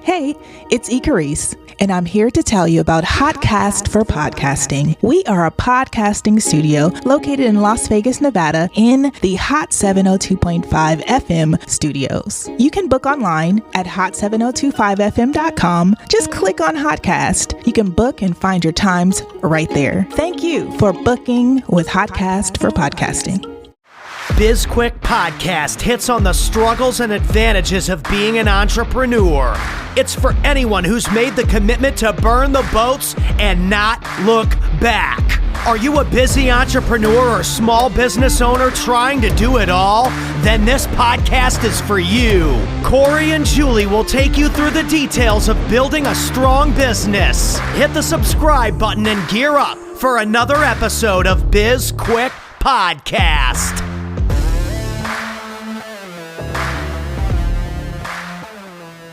Hey, it's Icarice, and I'm here to tell you about Hotcast for Podcasting. We are a podcasting studio located in Las Vegas, Nevada, in the Hot 702.5 FM studios. You can book online at hot7025fm.com. Just click on Hotcast. You can book and find your times right there. Thank you for booking with Hotcast for Podcasting. BizQuik podcast hits on the struggles and advantages of being an entrepreneur. It's for anyone who's made the commitment to burn the boats and not look back. Are you a busy entrepreneur or small business owner trying to do it all? Then this podcast is for you. Corey and Julie will take you through the details of building a strong business. Hit the subscribe button and gear up for another episode of BizQuik Podcast.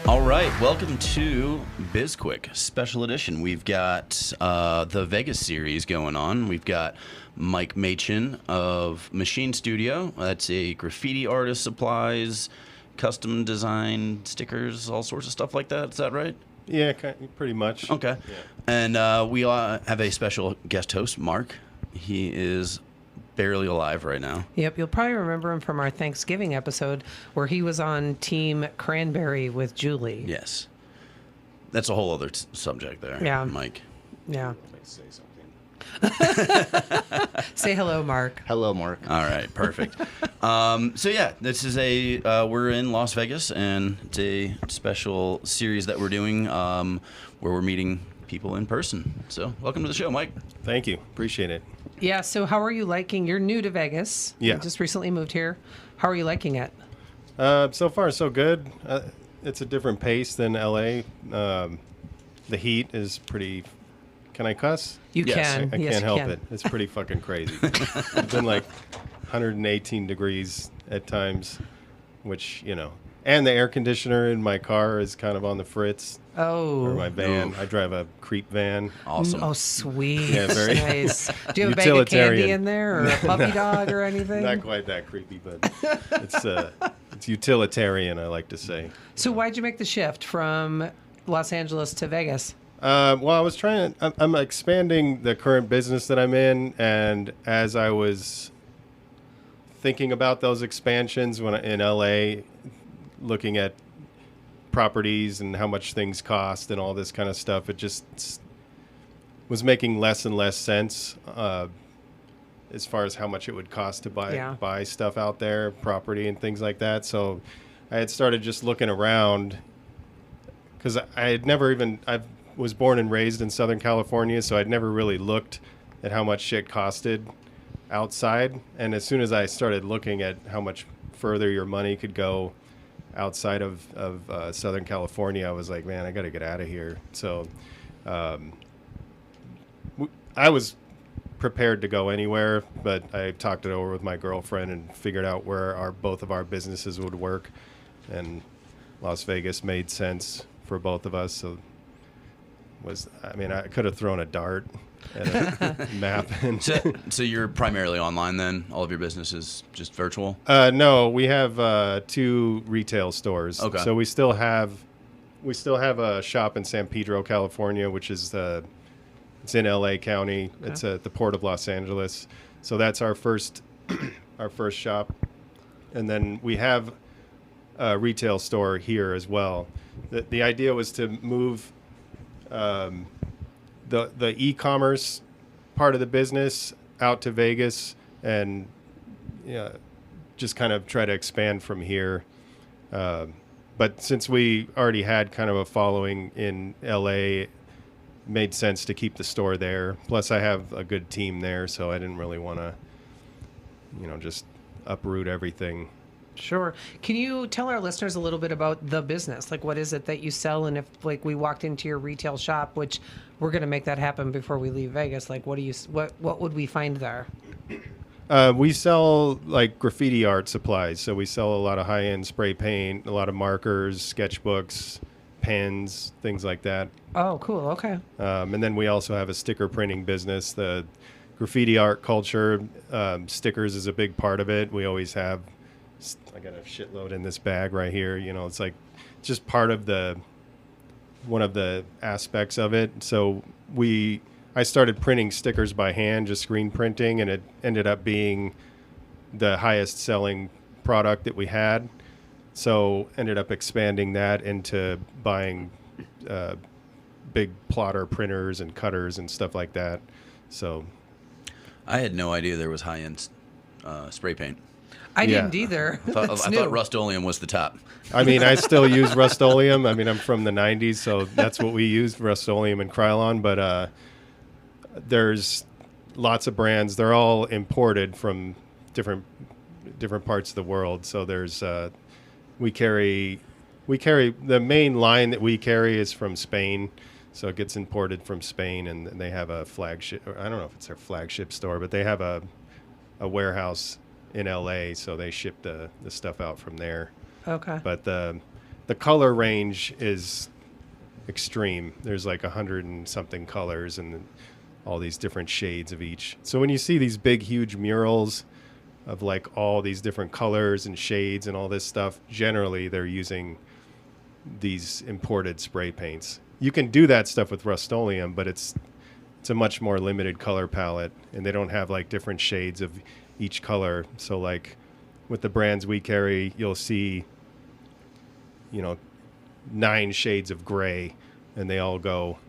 All right, welcome to BizQuik Special Edition. We've got the Vegas series going on. We've got Machin of Machine Studio. That's a graffiti artist, supplies, custom design, stickers, all sorts of stuff like that. Is that right? Yeah, pretty much. Okay. Yeah. And we have a special guest host, Mark. He is barely alive right now. Yep, you'll probably remember him from our Thanksgiving episode where he was on Team Cranberry with Julie. Yes. That's a whole other subject there, yeah. Mike. Yeah. Say something. Say hello, Mark. Hello, Mark. All right, perfect. So yeah, this is we're in Las Vegas, and it's a special series that we're doing where we're meeting people in person. So welcome to the show, Mike. Thank you. Appreciate it. Yeah, so how are you liking, you're new to Vegas. Yeah. You just recently moved here. How are you liking it? So far, so good. It's a different pace than LA. The heat is pretty... Can I cuss? You Yes. can. I Yes, can't you help can. it. It's pretty fucking crazy. It's been like 118 degrees at times, which, you know... And the air conditioner in my car is kind of on the fritz. Oh. Or my van. Oof. I drive a creep van. Awesome. Oh, sweet. Yeah, very nice. Do you have a bag of candy utilitarian. in there or a puppy dog or anything? Not quite that creepy, but it's utilitarian, I like to say. So why'd you make the shift from Los Angeles to Vegas? Well, I was I'm expanding the current business that I'm in, and as I was thinking about those expansions in LA, looking at properties and how much things cost and all this kind of stuff, it just was making less and less sense as far as how much it would cost to buy stuff out there, property and things like that. So I had started just looking around because I was born and raised in Southern California, so I'd never really looked at how much shit costed outside. And as soon as I started looking at how much further your money could go outside of Southern California, I was like, man, I got to get out of here. So I was prepared to go anywhere, but I talked it over with my girlfriend and figured out where both of our businesses would work. And Las Vegas made sense for both of us. So I could have thrown a dart at a map. And So you're primarily online then? All of your business is just virtual? No, we have 2 retail stores. Okay. So we still have a shop in San Pedro, California, which is it's in LA County. Okay. It's at the Port of Los Angeles. So that's our first shop. And then we have a retail store here as well. The idea was to move the e-commerce part of the business out to Vegas and just kind of try to expand from here. But since we already had kind of a following in LA, it made sense to keep the store there. Plus I have a good team there, so I didn't really want to, just uproot everything. Sure. Can you tell our listeners a little bit about the business? Like, what is it that you sell? And if, like, we walked into your retail shop, which we're going to make that happen before we leave Vegas, like, what would we find there? We sell, like, graffiti art supplies. So we sell a lot of high-end spray paint, a lot of markers, sketchbooks, pens, things like that. Oh, cool. Okay. And then we also have a sticker printing business. The graffiti art culture, stickers is a big part of it. We always have... I got a shitload in this bag right here. It's like just part of the one of the aspects of it. So I started printing stickers by hand, just screen printing, and it ended up being the highest selling product that we had. So ended up expanding that into buying big plotter printers and cutters and stuff like that. So I had no idea there was high-end spray paint. I didn't either. I thought Rust-Oleum was the top. I mean, I still use Rust-Oleum. I mean, I'm from the 90s, so that's what we used, Rust-Oleum and Krylon. But there's lots of brands. They're all imported from different parts of the world. So there's we carry the main line that we carry is from Spain. So it gets imported from Spain, and they have a flagship. I don't know if it's their flagship store, but they have a warehouse in LA, so they ship the stuff out from there. Okay. But the color range is extreme. There's like 100 and something colors and all these different shades of each. So when you see these big, huge murals of like all these different colors and shades and all this stuff, generally they're using these imported spray paints. You can do that stuff with Rust-Oleum, but it's a much more limited color palette, and they don't have like different shades of each color. So like with the brands we carry, you'll see, 9 shades of gray, and they all go,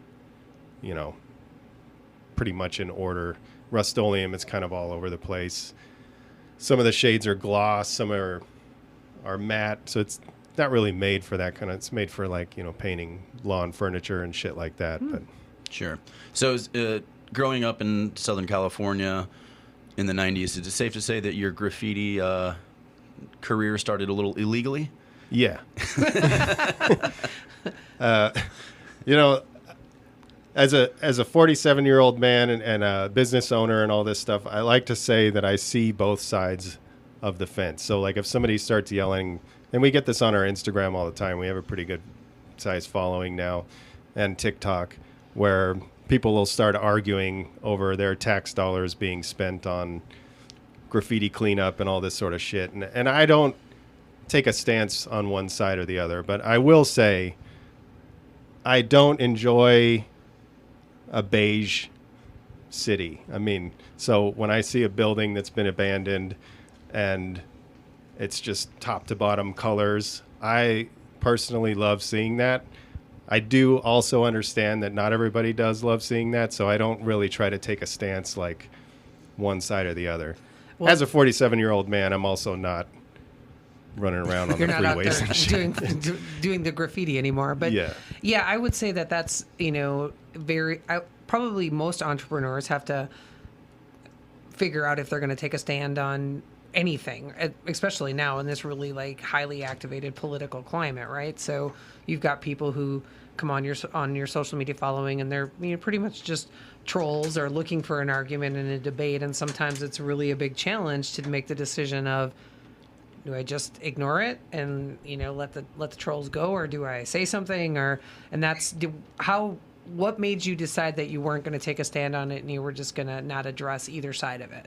pretty much in order. Rust-Oleum is kind of all over the place. Some of the shades are gloss, some are matte, so it's not really made for that kind of. It's made for like painting lawn furniture and shit like that. But Sure. So growing up in Southern California in the 90s, is it safe to say that your graffiti career started a little illegally? yeah, as a 47-year-old man and a business owner and all this stuff, I like to say that I see both sides of the fence. So like if somebody starts yelling, and we get this on our Instagram all the time. We have a pretty good sized following now, and TikTok, where people will start arguing over their tax dollars being spent on graffiti cleanup and all this sort of shit. And I don't take a stance on one side or the other, but I will say I don't enjoy a beige city. I mean, so when I see a building that's been abandoned and it's just top to bottom colors, I personally love seeing that. I do also understand that not everybody does love seeing that, so I don't really try to take a stance like one side or the other. Well, as a 47-year-old man, I'm also not running around on the you're not out freeways and shit. there doing the graffiti anymore. But yeah, I would say that's probably most entrepreneurs have to figure out if they're going to take a stand on anything, especially now in this really like highly activated political climate, right? So you've got people who come on your social media following, and they're pretty much just trolls or looking for an argument in a debate, and sometimes it's really a big challenge to make the decision of, do I just ignore it and let the trolls go, or do I say something? What made you decide that you weren't going to take a stand on it and you were just going to not address either side of it?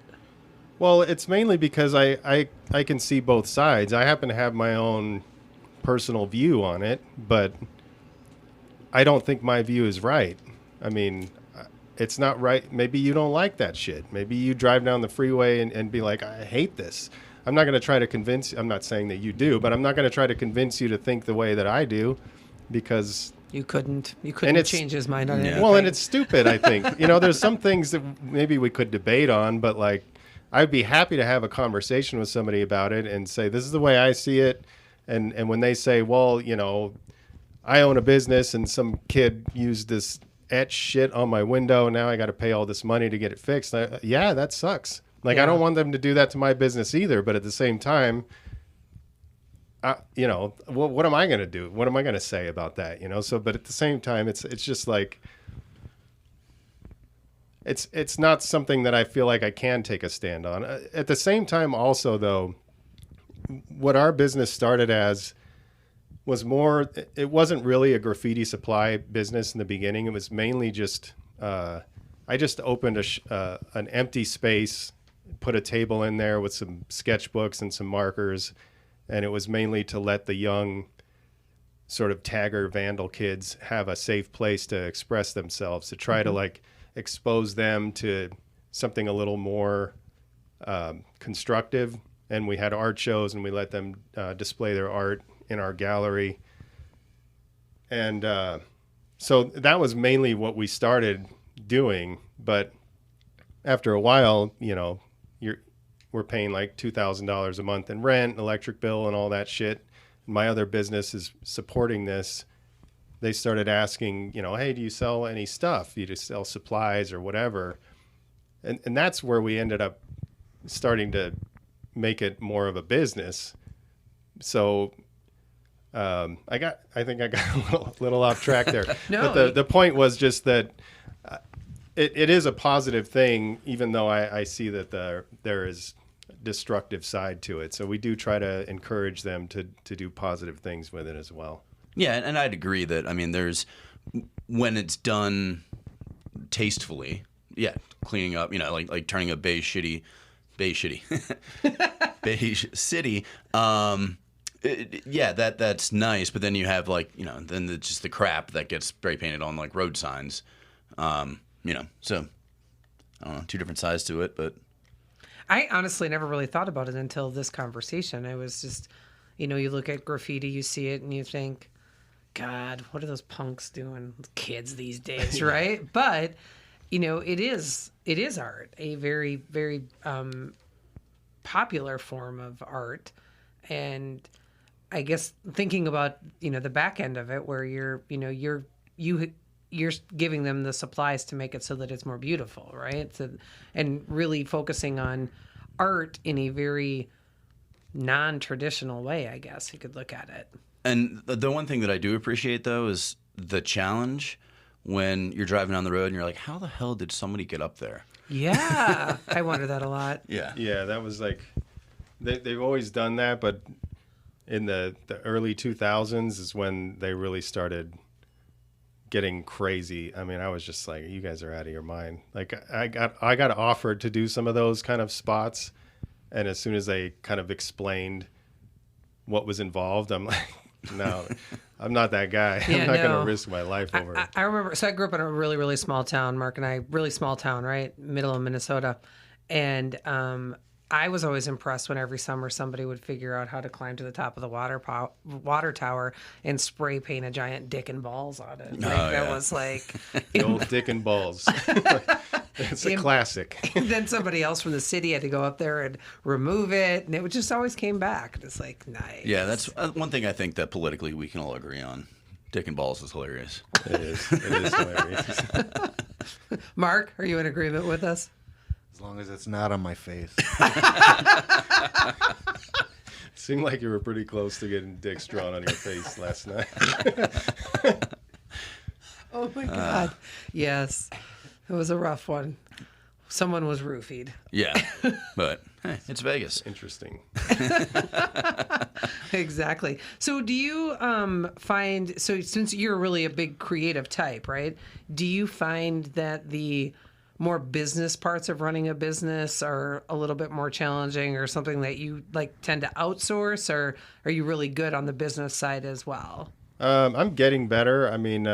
Well, it's mainly because I can see both sides. I happen to have my own personal view on it, but I don't think my view is right. I mean, it's not right. Maybe you don't like that shit. Maybe you drive down the freeway and be like, I hate this. I'm not going to try to convince you. I'm not saying that you do, but I'm not going to try to convince you to think the way that I do, because you couldn't change his mind on anything. Well, and it's stupid, I think. There's some things that maybe we could debate on, but like, I'd be happy to have a conversation with somebody about it and say, this is the way I see it. And when they say, well, I own a business and some kid used this etch shit on my window, and now I got to pay all this money to get it fixed. Yeah, that sucks. Like, I don't want them to do that to my business either. But at the same time, what am I going to do? What am I going to say about that? So, but at the same time, it's just like, it's not something that I feel like I can take a stand on. At the same time, also, though, what our business started as was more, it wasn't really a graffiti supply business in the beginning. It was mainly just, I just opened an empty space, put a table in there with some sketchbooks and some markers, and it was mainly to let the young sort of tagger vandal kids have a safe place to express themselves, to try to like expose them to something a little more constructive. And we had art shows, and we let them display their art in our gallery. And so that was mainly what we started doing. But after a while, you know, we're paying like $2,000 a month in rent, electric bill, and all that shit. My other business is supporting this. They started asking, you know, hey, do you sell any stuff? Do you just sell supplies or whatever? And that's where we ended up starting to make it more of a business. So I think I got a little off track there. No, but the point was just that it is a positive thing, even though I see that there is destructive side to it. So we do try to encourage them to do positive things with it as well. Yeah, and I'd agree that, I mean, there's, when it's done tastefully, yeah, cleaning up, you know, like turning a beige city, yeah, that's nice. But then you have like, you know, then just the crap that gets spray painted on like road signs, you know. So I don't know, two different sides to it, but I honestly never really thought about it until this conversation. I was just, you know, you look at graffiti, you see it, and you think, God, what are those punks doing? Kids these days, right? But you know, it is art, a very, very popular form of art. And I guess thinking about, you know, the back end of it, where you're giving them the supplies to make it so that it's more beautiful, right? So, and really focusing on art in a very non-traditional way, I guess you could look at it. And the one thing that I do appreciate, though, is the challenge when you're driving down the road and you're like, how the hell did somebody get up there? Yeah, I wonder that a lot. Yeah. Yeah, that was like, they've always done that, but in the early 2000s is when they really started getting crazy. I mean, I was just like, you guys are out of your mind. Like, I got offered to do some of those kind of spots, and as soon as they kind of explained what was involved, I'm like, no, I'm not that guy. Yeah, I'm not going no. to risk my life over it. I remember, so I grew up in a really, really small town, Mark and I, really small town, right? Middle of Minnesota. And I was always impressed when every summer somebody would figure out how to climb to the top of the water tower and spray paint a giant dick and balls on it. Like, that was like... The old dick and balls. It's a classic. And then somebody else from the city had to go up there and remove it, and it just always came back. It's like, nice. Yeah, that's one thing I think that politically we can all agree on. Dick and balls is hilarious. It is hilarious. Mark, are you in agreement with us? As long as it's not on my face. Seemed like you were pretty close to getting dicks drawn on your face last night. Oh my God. Yes. It was a rough one. Someone was roofied. Yeah, but hey, it's Vegas. Interesting. Exactly. So do you find, so since you're really a big creative type, right? Do you find that the more business parts of running a business are a little bit more challenging, or something that you like tend to outsource, or are you really good on the business side as well? I'm getting better. I mean,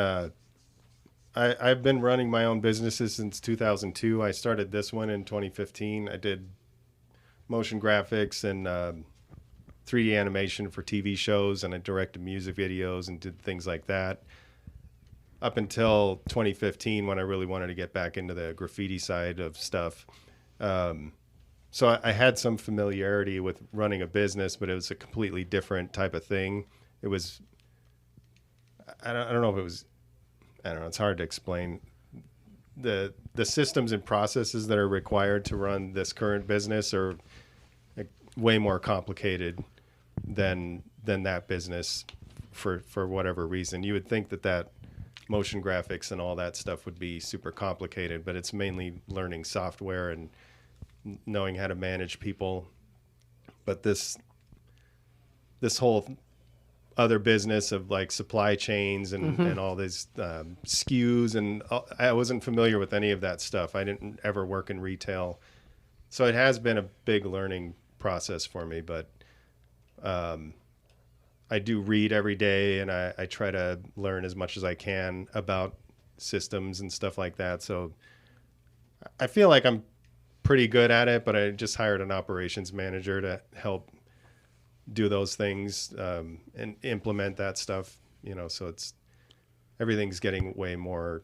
I've been running my own businesses since 2002. I started this one in 2015. I did motion graphics and 3D animation for TV shows, and I directed music videos and did things like that. Up until 2015, when I really wanted to get back into the graffiti side of stuff. So I had some familiarity with running a business, but it was a completely different type of thing. It was, I don't know if it was, I don't know, it's hard to explain. The systems and processes that are required to run this current business are like way more complicated than that business for whatever reason. You would think that motion graphics and all that stuff would be super complicated, but it's mainly learning software and knowing how to manage people. But this whole other business of like supply chains and all these SKUs, and I wasn't familiar with any of that stuff. I didn't ever work in retail, so it has been a big learning process for me. But I do read every day, and I try to learn as much as I can about systems and stuff like that. So I feel like I'm pretty good at it, but I just hired an operations manager to help do those things and implement that stuff, so everything's getting way more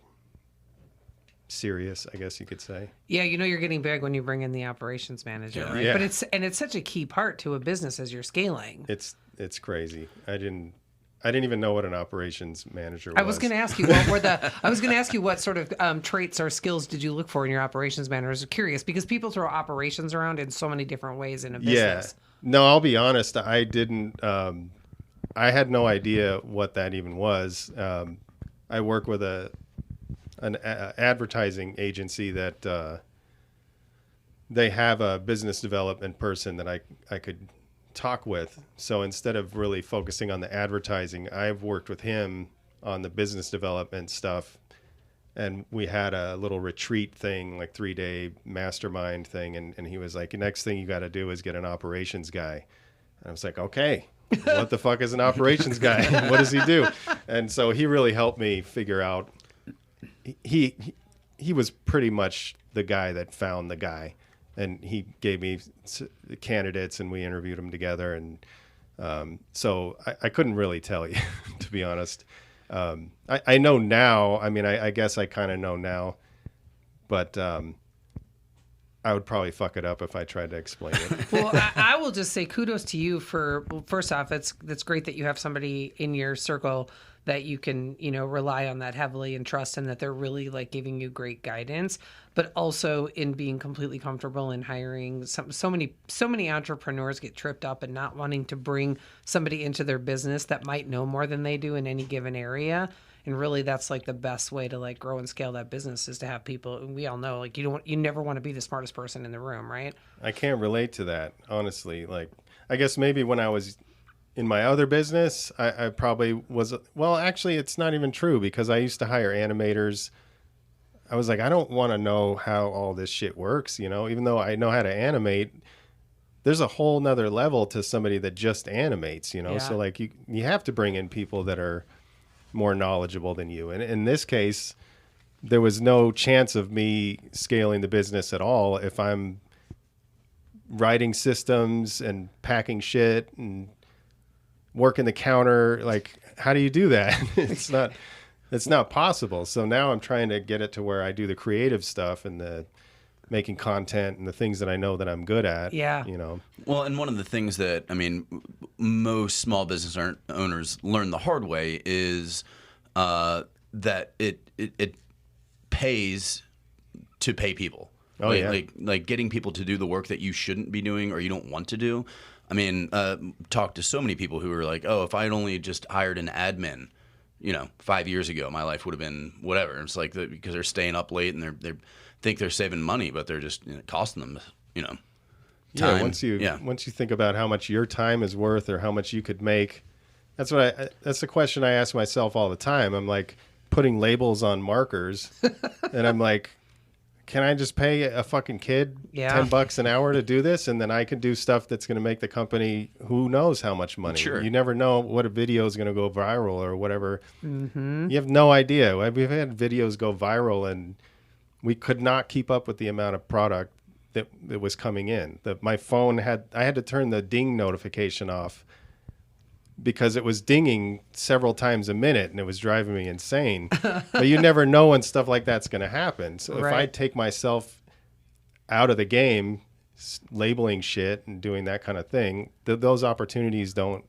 serious, I guess you could say. Yeah, you're getting big when you bring in the operations manager, right? Yeah. But it's such a key part to a business as you're scaling. It's crazy. I didn't even know what an operations manager was. I was going to ask you what sort of traits or skills did you look for in your operations manager? I was curious because people throw operations around in so many different ways in a business. Yeah. No, I'll be honest. I didn't. I had no idea what that even was. I work with an advertising agency that they have a business development person that I could talk with. So instead of really focusing on the advertising, I've worked with him on the business development stuff. And we had a little retreat thing, like 3-day mastermind thing. And he was like, the next thing you got to do is get an operations guy. And I was like, okay, what the fuck is an operations guy? What does he do? And so he really helped me figure out. He was pretty much the guy that found the guy. And he gave me candidates, and we interviewed them together. And so I couldn't really tell you, to be honest. I know now. I mean, I guess I kind of know now. But I would probably fuck it up if I tried to explain it. Well, I will just say kudos to you for, first off, that's great that you have somebody in your circle that you can, rely on that heavily and trust, and that they're really like giving you great guidance, but also in being completely comfortable in hiring. So many entrepreneurs get tripped up and not wanting to bring somebody into their business that might know more than they do in any given area. And really, that's like the best way to like grow and scale that business is to have people. And we all know, like you never want to be the smartest person in the room, right? I can't relate to that, honestly. Like, I guess maybe when I was in my other business, I probably was. Well, actually, it's not even true because I used to hire animators. I was like, I don't want to know how all this shit works, even though I know how to animate. There's a whole nother level to somebody that just animates, Yeah. So like you have to bring in people that are more knowledgeable than you. And in this case, there was no chance of me scaling the business at all if I'm writing systems and packing shit and working the counter. Like, how do you do that? It's not possible. So now I'm trying to get it to where I do the creative stuff and the making content and the things that I know that I'm good at. Yeah. Well, and one of the things that, most small business owners learn the hard way is that it pays to pay people. Oh, yeah. Like getting people to do the work that you shouldn't be doing or you don't want to do. Talked to so many people who were like, oh, if I had only just hired an admin, 5 years ago, my life would have been whatever. It's like because they're staying up late and they think they're saving money, but they're just costing them, time. Yeah, once you think about how much your time is worth or how much you could make, that's the question I ask myself all the time. I'm like putting labels on markers, and I'm like, can I just pay a fucking kid $10 an hour to do this, and then I can do stuff that's going to make the company who knows how much money? Sure. You never know what a video is going to go viral or whatever. Mm-hmm. You have no idea. We've had videos go viral, and we could not keep up with the amount of product that was coming in. My phone I had to turn the ding notification off because it was dinging several times a minute, and it was driving me insane. But you never know when stuff like that's going to happen. So if I take myself out of the game, labeling shit and doing that kind of thing, those opportunities don't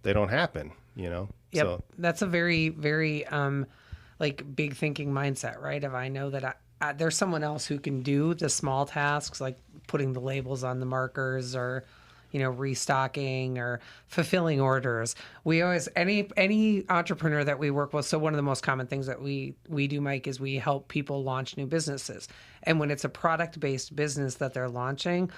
happen, Yep. So That's a very, very big thinking mindset, right? If I know that there's someone else who can do the small tasks like putting the labels on the markers or restocking or fulfilling orders. We always, any entrepreneur that we work with, so one of the most common things that we do, Mike, is we help people launch new businesses. And when it's a product-based business that they're launching,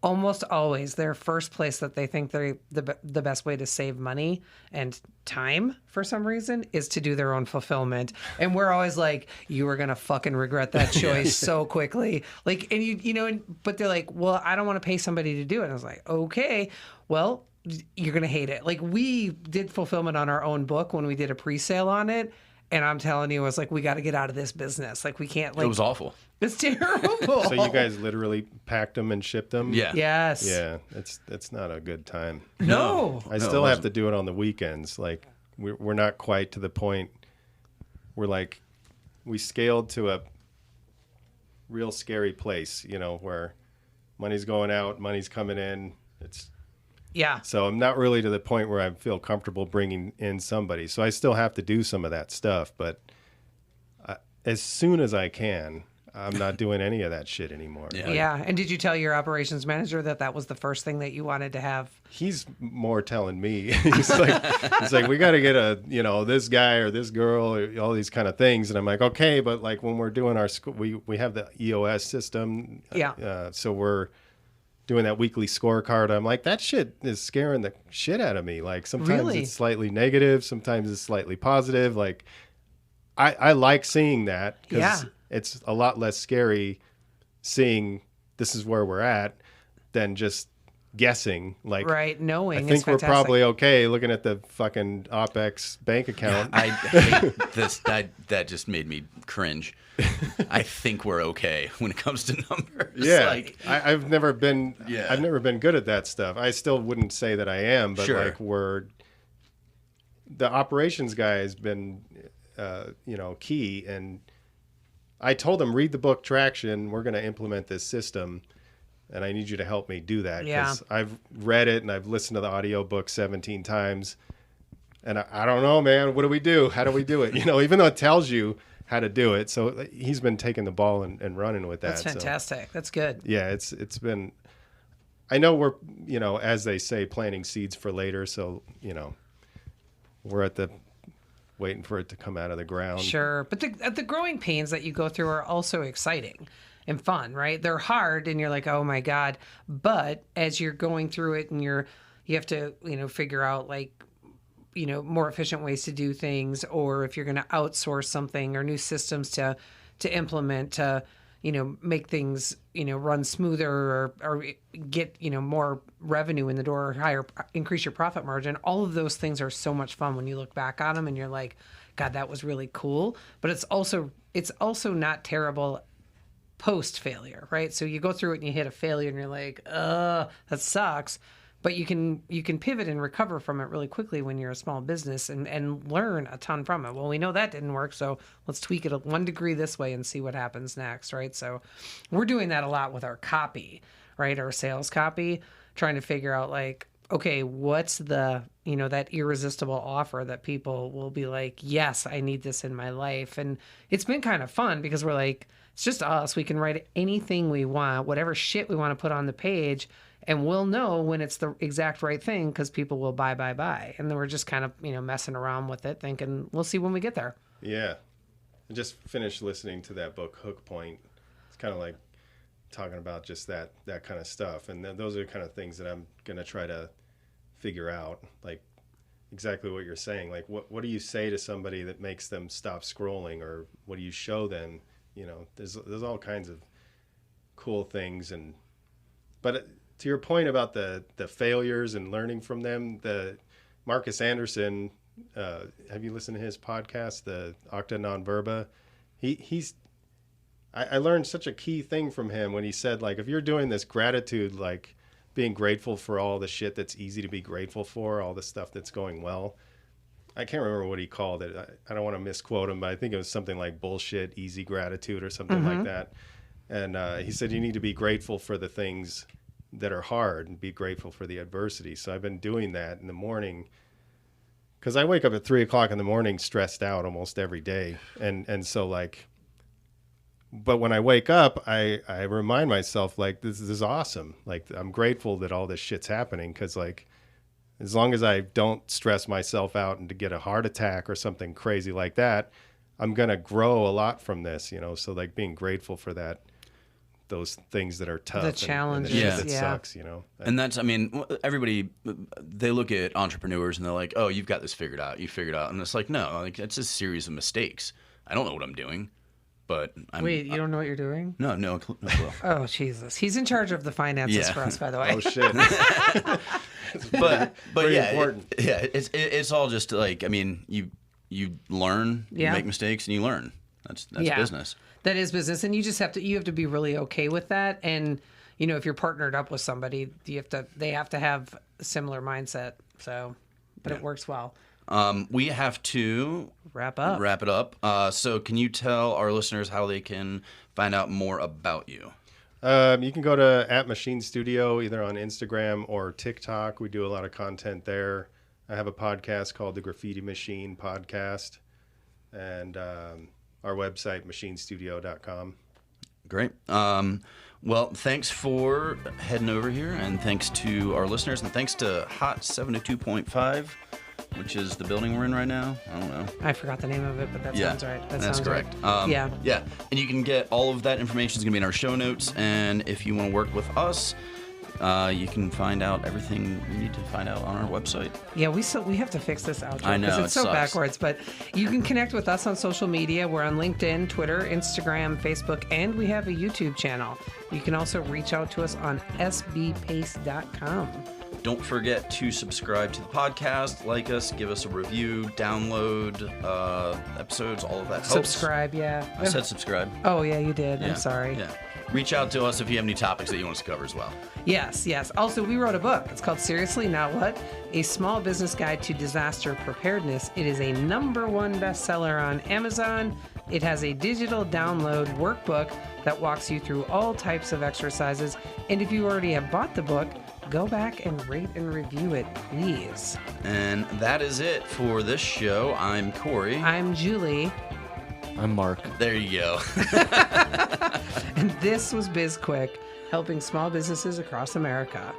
almost always their first place that they think they're the best way to save money and time for some reason is to do their own fulfillment. And we're always like, you are going to fucking regret that choice so quickly. Like, and but they're like, well, I don't want to pay somebody to do it. And I was like, okay, well, you're going to hate it. Like, we did fulfillment on our own book when we did a pre-sale on it. And I'm telling you, it was like, we got to get out of this business. Like, we can't, like. It was awful. It's terrible. So you guys literally packed them and shipped them? Yeah. Yes. Yeah, it's not a good time. No. I still have to do it on the weekends. Like, we're not quite to the point where, like, we scaled to a real scary place, you know, where money's going out, money's coming in. Yeah. So I'm not really to the point where I feel comfortable bringing in somebody. So I still have to do some of that stuff, but as soon as I can, I'm not doing any of that shit anymore. Yeah. And did you tell your operations manager that was the first thing that you wanted to have? He's more telling me. he's like, we got to get this guy or this girl or all these kind of things. And I'm like, okay, but like when we're doing our school, we have the EOS system. Yeah. So we're doing that weekly scorecard. I'm like, that shit is scaring the shit out of me. Like sometimes it's slightly negative, sometimes it's slightly positive. Like I like seeing that because it's a lot less scary seeing this is where we're at than just guessing. Like, right, knowing. I think we're probably okay looking at the fucking OPEX bank account. I hate this. That just made me cringe. I think we're okay when it comes to numbers. Yeah, like, I've never been. Yeah. I've never been good at that stuff. I still wouldn't say that I am, but like the operations guy has been, key. And I told him, read the book Traction. We're going to implement this system, and I need you to help me do that because I've read it and I've listened to the audio book 17 times, and I don't know, man. What do we do? How do we do it? Even though it tells you how to do it. So he's been taking the ball and running with that. That's fantastic. That's good. Yeah, it's been. I know we're as they say, planting seeds for later. So we're at the waiting for it to come out of the ground. Sure, but the growing pains that you go through are also exciting and fun, right? They're hard, and you're like, oh my god. But as you're going through it, and you have to figure out like more efficient ways to do things, or if you're going to outsource something, or new systems to implement to make things run smoother, or get more revenue in the door, or increase your profit margin. All of those things are so much fun when you look back on them and you're like, God, that was really cool. But it's also not terrible post failure, right? So you go through it and you hit a failure and you're like, that sucks. But you can pivot and recover from it really quickly when you're a small business and learn a ton from it. Well, we know that didn't work, so let's tweak it 1 degree this way and see what happens next, right? So we're doing that a lot with our copy, right? Our sales copy, trying to figure out like, okay, what's the, that irresistible offer that people will be like, yes, I need this in my life. And it's been kind of fun because we're like, it's just us. We can write anything we want, whatever shit we want to put on the page, and we'll know when it's the exact right thing because people will buy. And then we're just kind of, messing around with it, thinking we'll see when we get there. Yeah. I just finished listening to that book, Hook Point. It's kind of like talking about just that kind of stuff. And those are the kind of things that I'm going to try to figure out, like exactly what you're saying. Like, what do you say to somebody that makes them stop scrolling, or what do you show them? There's all kinds of cool things. But to your point about the failures and learning from them, the Marcus Anderson, have you listened to his podcast, the Octa Non Verba? I learned such a key thing from him when he said, like, if you're doing this gratitude, like being grateful for all the shit that's easy to be grateful for, all the stuff that's going well. I can't remember what he called it. I don't want to misquote him, but I think it was something like bullshit, easy gratitude or something like that. And he said you need to be grateful for the things that are hard and be grateful for the adversity. So I've been doing that in the morning because I wake up at 3:00 in the morning stressed out almost every day. And so like, but when I wake up, I remind myself like, this is awesome. Like, I'm grateful that all this shit's happening. Cause like, as long as I don't stress myself out and to get a heart attack or something crazy like that, I'm going to grow a lot from this, So like being grateful for that, those things that are tough, the challenges, and the shit that sucks, And that's, everybody, they look at entrepreneurs and they're like, oh, you've got this figured out. You figured out. And it's like, no, like it's a series of mistakes. I don't know what I'm doing, but Wait, you don't know what you're doing? No clue. Oh, Jesus. He's in charge of the finances for us, by the way. Oh, shit. but Very yeah, important. it's all just like, I mean, you learn, you make mistakes, and you learn. That's business. That is business, and you have to be really okay with that. And if you're partnered up with somebody, they have to have a similar mindset. So, but it works well. We have to wrap it up. So can you tell our listeners how they can find out more about you? You can go to @Machine Studio either on Instagram or TikTok. We do a lot of content there. I have a podcast called the Graffiti Machine Podcast, and our website, machinestudio.com. Great. Well, thanks for heading over here, and thanks to our listeners, and thanks to Hot 702.5, which is the building we're in right now. I don't know. I forgot the name of it, but that sounds right. That's correct. Right. Yeah. And you can get all of that information is going to be in our show notes, and if you want to work with us, you can find out everything you need to find out on our website. Yeah, we have to fix this outro. I know, because it's so sucks. backwards. But you can connect with us on social media. We're on LinkedIn, Twitter, Instagram, Facebook, and we have a YouTube channel. You can also reach out to us on sbpace.com. Don't forget to subscribe to the podcast, like us, give us a review, download episodes, all of that helps. Subscribe, yeah. I said subscribe. Oh, yeah, you did. Yeah. I'm sorry. Yeah. Reach out to us if you have any topics that you want us to cover as well. Yes. Also, we wrote a book. It's called Seriously Now What? A Small Business Guide to Disaster Preparedness. It is a #1 bestseller on Amazon. It has a digital download workbook that walks you through all types of exercises. And if you already have bought the book, go back and rate and review it, please. And that is it for this show. I'm Corey. I'm Julie. I'm Mark. There you go. And this was BizQuik, helping small businesses across America.